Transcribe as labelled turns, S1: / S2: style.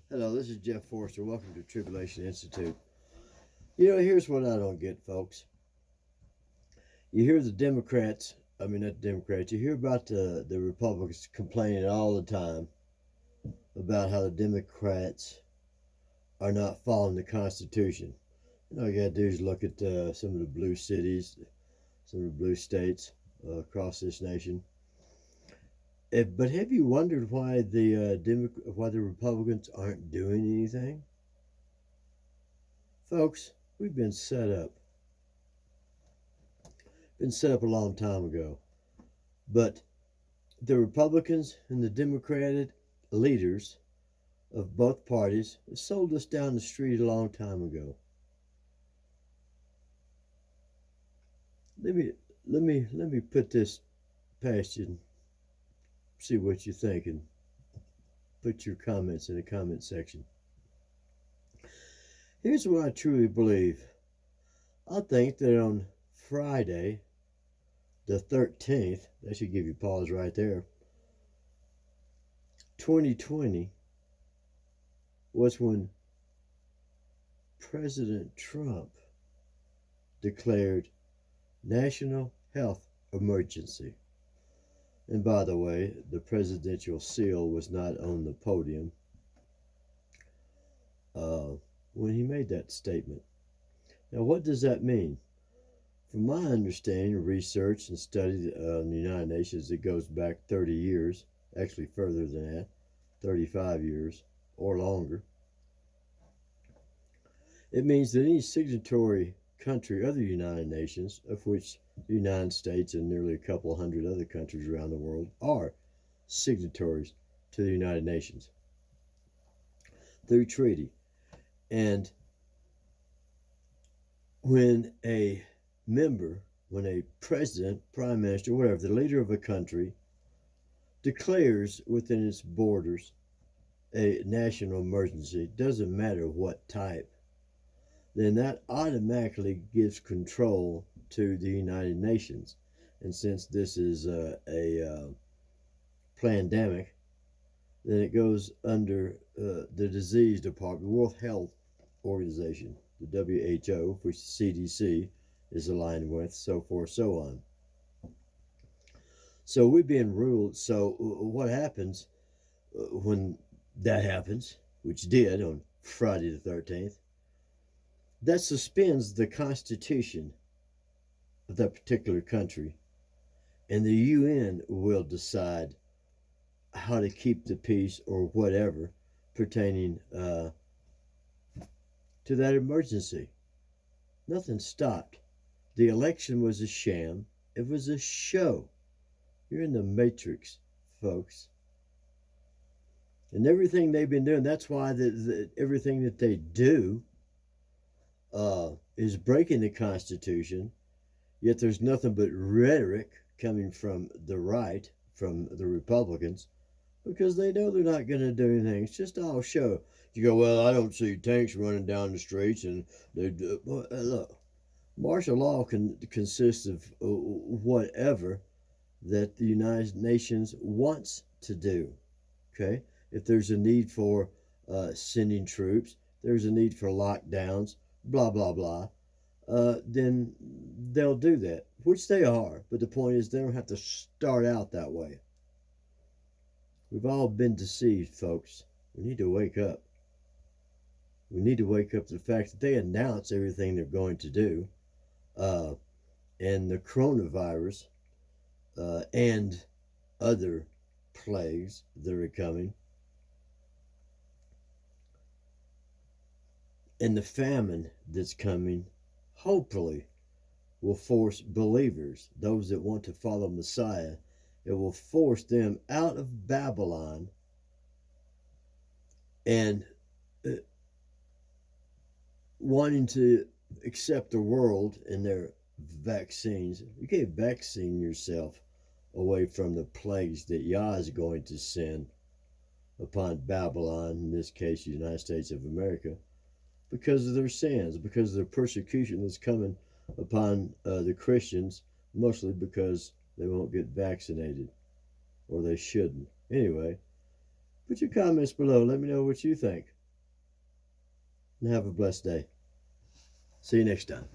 S1: Hello, this is Jeff Forrester. Welcome to Tribulation Institute. Here's what I don't get, folks. You hear the Democrats, not Democrats, you hear about the Republicans complaining all the time about how the Democrats are not following the Constitution. All you got to do is look at some of the blue cities, some of the blue states across this nation. But have you wondered why the Republicans aren't doing anything? Folks, we've been set up. Been set up a long time ago. But the Republicans and the Democratic leaders of both parties sold us down the street a long time ago. Let me put this past you and see what you think, and put your comments in the comment section. Here's what I truly believe. I think that on Friday, the 13th, that should give you pause right there, 2020 was when President Trump declared national health emergency. And by the way, the presidential seal was not on the podium when he made that statement. Now, what does that mean? From my understanding, research and study in the United Nations, it goes back 30 years, actually further than that, 35 years or longer. It means that any signatory country of the United Nations, of which the United States and nearly a couple hundred other countries around the world are signatories to the United Nations through treaty. And when a president, prime minister, whatever, the leader of a country declares within its borders a national emergency, doesn't matter what type, then that automatically gives control to the United Nations. And since this is a pandemic, then it goes under the Disease Department, World Health Organization, the WHO, which the CDC is aligned with, so forth, so on. So we're being ruled. So what happens when that happens, which did on Friday the 13th, that suspends the Constitution of that particular country, and the UN will decide how to keep the peace or whatever pertaining to that emergency. Nothing stopped. The election was a sham. It was a show. You're in the Matrix, folks. And everything they've been doing, that's why everything that they do is breaking the Constitution, yet there's nothing but rhetoric coming from the right, from the Republicans, because they know they're not going to do anything. It's just all show. You go, well, I don't see tanks running down the streets, and they do. Well, look, martial law consists of whatever that the United Nations wants to do. Okay, if there's a need for sending troops, there's a need for lockdowns, blah blah blah, then they'll do that, which they are. But the point is, they don't have to start out that way. We've all been deceived, folks. We need to wake up. We need to wake up to the fact that they announce everything they're going to do, and the coronavirus and other plagues that are coming, and the famine that's coming, hopefully will force believers, those that want to follow Messiah, it will force them out of Babylon and wanting to accept the world and their vaccines. You can't vaccine yourself away from the plagues that Yah is going to send upon Babylon, in this case, the United States of America, because of their sins, because of the persecution that's coming upon the Christians, mostly because they won't get vaccinated, or they shouldn't. Anyway, put your comments below. Let me know what you think. and have a blessed day. See you next time.